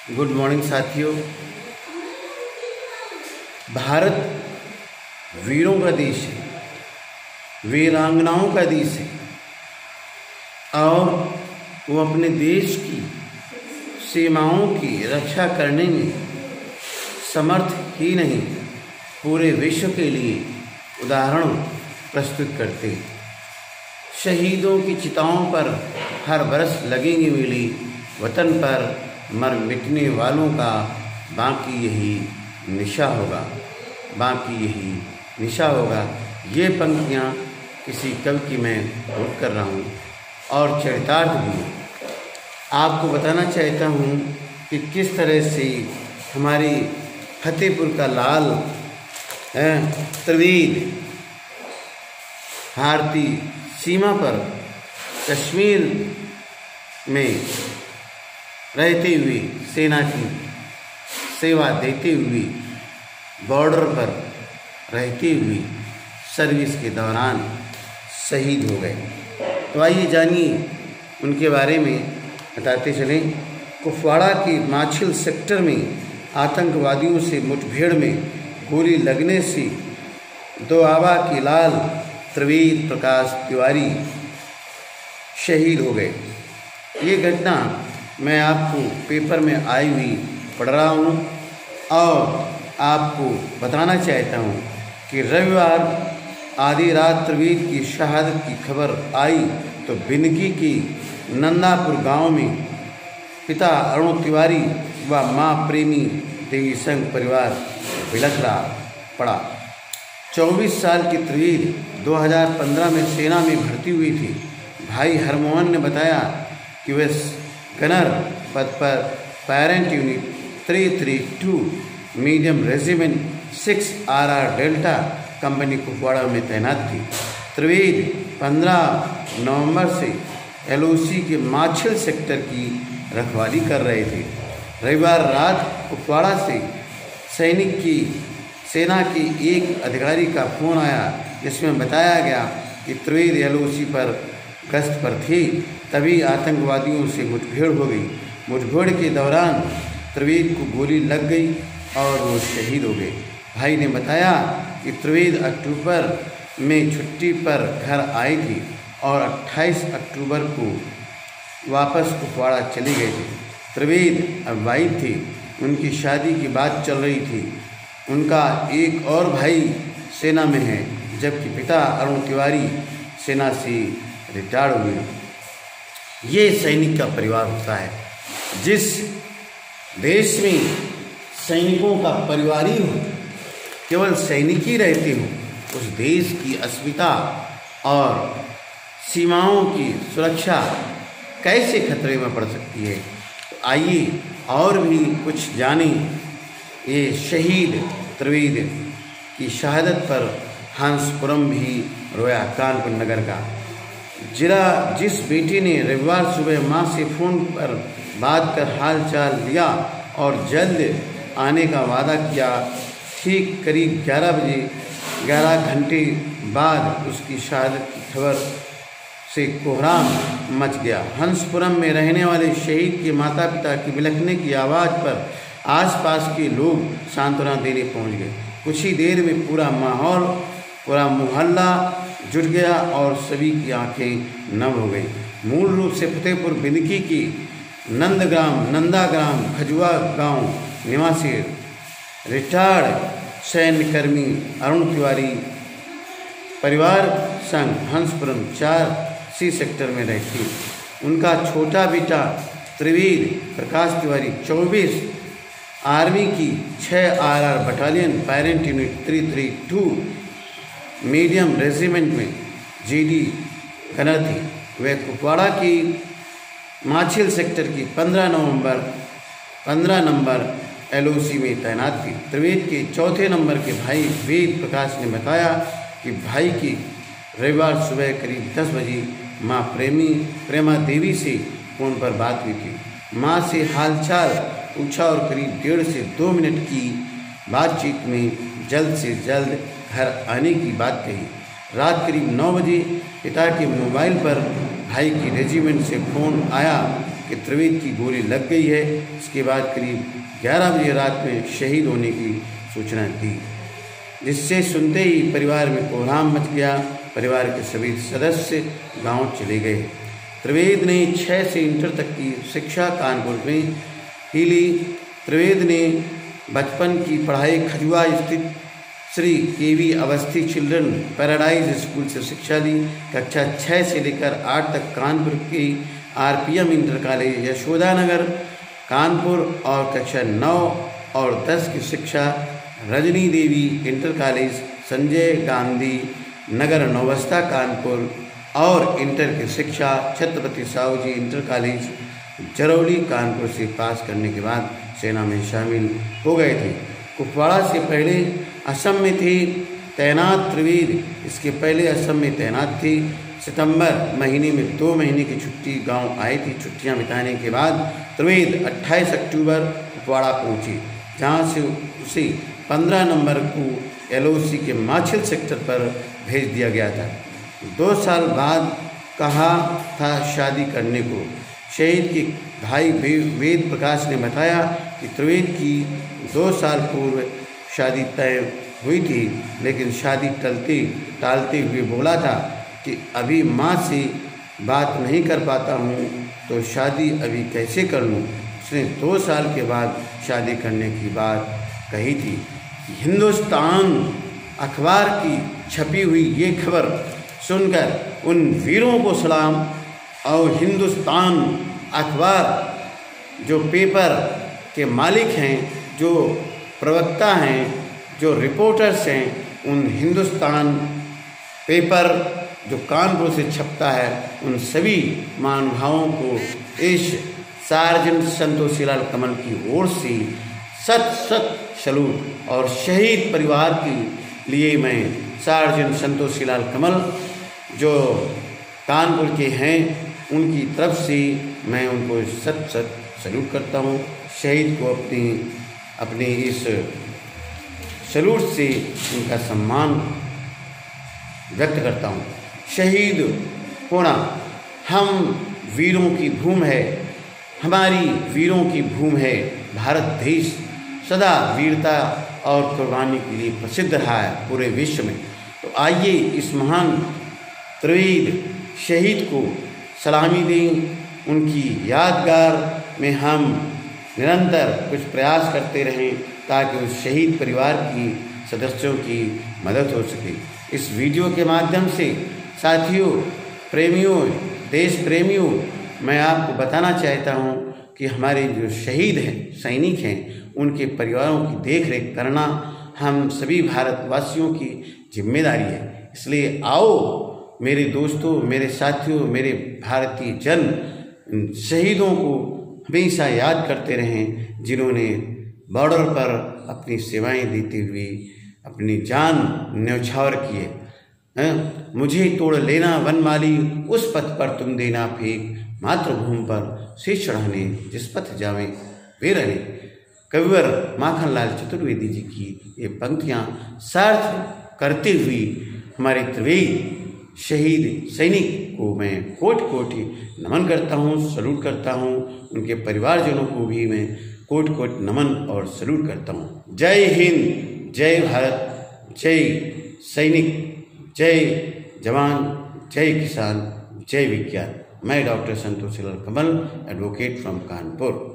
Good morning साथियों। भारत वीरों का देश है, वीरांगनाओं का देश है और वो अपने देश की सीमाओं की रक्षा करने में समर्थ ही नहीं, पूरे विश्व के लिए उदाहरण प्रस्तुत करते हैं। शहीदों की चिताओं पर हर बरस लगेंगे मेले, वतन पर मर मिटने वालों का बाकी यही निशा होगा, बाकी यही निशा होगा। ये पंक्तियाँ किसी कवि की मैं कोट कर रहा हूँ और चरितार्थ भी आपको बताना चाहता हूँ कि किस तरह से हमारी फतेहपुर का लाल त्रिवेद भारतीय सीमा पर कश्मीर में रहते हुए सेना की सेवा देते हुए बॉर्डर पर रहते हुए सर्विस के दौरान शहीद हो गए। तो आइए जानिए उनके बारे में बताते चलें। कुपवाड़ा के माछिल सेक्टर में आतंकवादियों से मुठभेड़ में गोली लगने से दोआबा के लाल त्रिवेद प्रकाश तिवारी शहीद हो गए। ये घटना मैं आपको पेपर में आई हुई पढ़ रहा हूँ और आपको बताना चाहता हूँ कि रविवार आधी रात त्रिवेद की शहादत की खबर आई तो बिनगी के नंदापुर गांव में पिता अरुण तिवारी व मां प्रेमी देवी संघ परिवार बिलख रहा पड़ा। 24 साल की त्रिवेद 2015 में सेना में भर्ती हुई थी। भाई हरमोहन ने बताया कि वह गनर पद पर parent unit 332 medium regiment 6 RR delta company Kupwara में तैनात थी। त्रिवेद 15 नवंबर से LOC के माछिल सेक्टर की रखवाली कर रहे थे। रविवार रात कुपवाड़ा से सेना के एक अधिकारी का फोन आया जिसमें बताया गया कि त्रिवेद LOC पर गश्त पर थे, तभी आतंकवादियों से मुठभेड़ हो गई। मुठभेड़ के दौरान त्रिवेद को गोली लग गई और वो शहीद हो गए। भाई ने बताया कि त्रिवेद अक्टूबर में छुट्टी पर घर आई थी और 28 अक्टूबर को वापस कुपवाड़ा चले गए थे। त्रिवेद अविवाहित थे, उनकी शादी की बात चल रही थी। उनका एक और भाई सेना में है, जबकि पिता अरुण तिवारी सेना से रिटायर्ड हुए। ये सैनिक का परिवार होता है। जिस देश में सैनिकों का परिवार ही हो, केवल सैनिक ही रहते हो, उस देश की अस्मिता और सीमाओं की सुरक्षा कैसे खतरे में पड़ सकती है। तो आइए और भी कुछ जानें ये शहीद त्रिवेद की शहादत पर हंसपुरम भी रोया। कानपुर नगर का जिस बेटी ने रविवार सुबह मां से फ़ोन पर बात कर हाल चाल लिया और जल्द आने का वादा किया, ठीक करीब 11 घंटे बाद उसकी शहादत की खबर से कोहराम मच गया। हंसपुरम में रहने वाले शहीद के माता पिता की बिलखने की आवाज़ पर आसपास के लोग सांत्वना देने पहुंच गए। कुछ ही देर में पूरा मोहल्ला जुट गया और सभी की आंखें नम हो गई। मूल रूप से फतेहपुर बिनकी की नंदाग्राम खजुआ गांव निवासी रिटायर्ड सैन्यकर्मी अरुण तिवारी परिवार संघ हंसपुरम 4C सेक्टर में रहती। उनका छोटा बेटा त्रिवेद प्रकाश तिवारी 24 आर्मी की 6 RR battalion parent unit 332 medium regiment में GD गनर थी। वह कुपवाड़ा की माछिल सेक्टर की 15 नंबर LOC में तैनात थी। त्रिवेद के चौथे नंबर के भाई वेद प्रकाश ने बताया कि भाई की रविवार सुबह करीब 10 बजे मां प्रेमा देवी से फ़ोन पर बात हुई थी। मां से हालचाल पूछा और करीब 1.5 से 2 मिनट की बातचीत में जल्द से जल्द घर आने की बात कही। रात करीब 9 बजे पिता के मोबाइल पर भाई की रेजिमेंट से फ़ोन आया कि त्रिवेद की गोली लग गई है। इसके बाद करीब 11 बजे रात में शहीद होने की सूचना दी, जिससे सुनते ही परिवार में कोहराम मच गया। परिवार के सभी सदस्य गांव चले गए। त्रिवेद ने 6 से इंटर तक की शिक्षा कानपुर में ही ली। त्रिवेद ने बचपन की पढ़ाई खजुआ स्थित श्री केवी अवस्थी चिल्ड्रन पैराडाइज स्कूल से शिक्षा ली। कक्षा 6 से लेकर 8 तक कानपुर की RPM inter college Yashodanagar Kanpur और कक्षा 9 और 10 की शिक्षा रजनी देवी इंटर कॉलेज संजय गांधी नगर नौबस्ता कानपुर और इंटर की शिक्षा छत्रपति साहू जी इंटर कॉलेज जरौली कानपुर से पास करने के बाद सेना में शामिल हो गए थे। कुपवाड़ा से पहले असम में थे तैनात त्रिवेद। इसके पहले असम में तैनात थी। सितंबर महीने में 2 महीने की छुट्टी गांव आई थी। छुट्टियां बिताने के बाद त्रिवेद 28 अक्टूबर कुपवाड़ा पहुंची, जहां से उसे 15 नंबर को एलओसी के माछिल सेक्टर पर भेज दिया गया था। 2 साल बाद कहा था शादी करने को। शहीद के भाई वेद प्रकाश ने बताया कि त्रिवेद की 2 साल पूर्व शादी तय हुई थी, लेकिन शादी टालते हुए बोला था कि अभी माँ से बात नहीं कर पाता हूँ, तो शादी अभी कैसे कर लूँ। उसने 2 साल के बाद शादी करने की बात कही थी। हिंदुस्तान अखबार की छपी हुई ये खबर सुनकर उन वीरों को सलाम। और हिंदुस्तान अखबार जो पेपर के मालिक हैं, जो प्रवक्ता हैं, जो रिपोर्टर्स हैं, उन हिंदुस्तान पेपर जो कानपुर से छपता है, उन सभी महानुभावों को इस सार्जेंट संतोषीलाल कमल की ओर से सत सैल्यूट। और शहीद परिवार के लिए मैं सार्जेंट संतोषीलाल कमल जो कानपुर के हैं, उनकी तरफ से मैं उनको सत सैल्यूट करता हूँ। शहीद को अपने इस सैल्यूट से उनका सम्मान व्यक्त करता हूँ। शहीद होना हम वीरों की भूमि है, हमारी वीरों की भूमि है। भारत देश सदा वीरता और कुर्बानी के लिए प्रसिद्ध रहा है पूरे विश्व में। तो आइए इस महान त्रिवेद शहीद को सलामी दें। उनकी यादगार में हम निरंतर कुछ प्रयास करते रहें, ताकि उस शहीद परिवार की सदस्यों की मदद हो सके। इस वीडियो के माध्यम से साथियों, प्रेमियों, देश प्रेमियों, मैं आपको बताना चाहता हूँ कि हमारे जो शहीद हैं, सैनिक हैं, उनके परिवारों की देख रेख करना हम सभी भारतवासियों की जिम्मेदारी है। इसलिए आओ मेरे दोस्तों, मेरे साथियों, मेरे भारतीय जन शहीदों को हमेशा याद करते रहें, जिन्होंने बॉर्डर पर अपनी सेवाएं देते हुए अपनी जान न्यौछावर किए। मुझे तोड़ लेना वनमाली, उस पथ पर तुम देना फेंक, मातृभूमि पर शीश चढ़ाने जिस पथ जावे वे रहे। कविवर माखनलाल चतुर्वेदी जी की ये पंक्तियाँ सार्थ करते हुए हमारे त्रिवेद शहीद सैनिक को मैं कोटि नमन करता हूँ, सल्यूट करता हूँ। उनके परिवारजनों को भी मैं कोटि नमन और सल्यूट करता हूँ। जय हिंद, जय भारत, जय सैनिक, जय जवान, जय किसान, जय विज्ञान। मैं doctor Santoshilal Kamal, advocate from Kanpur.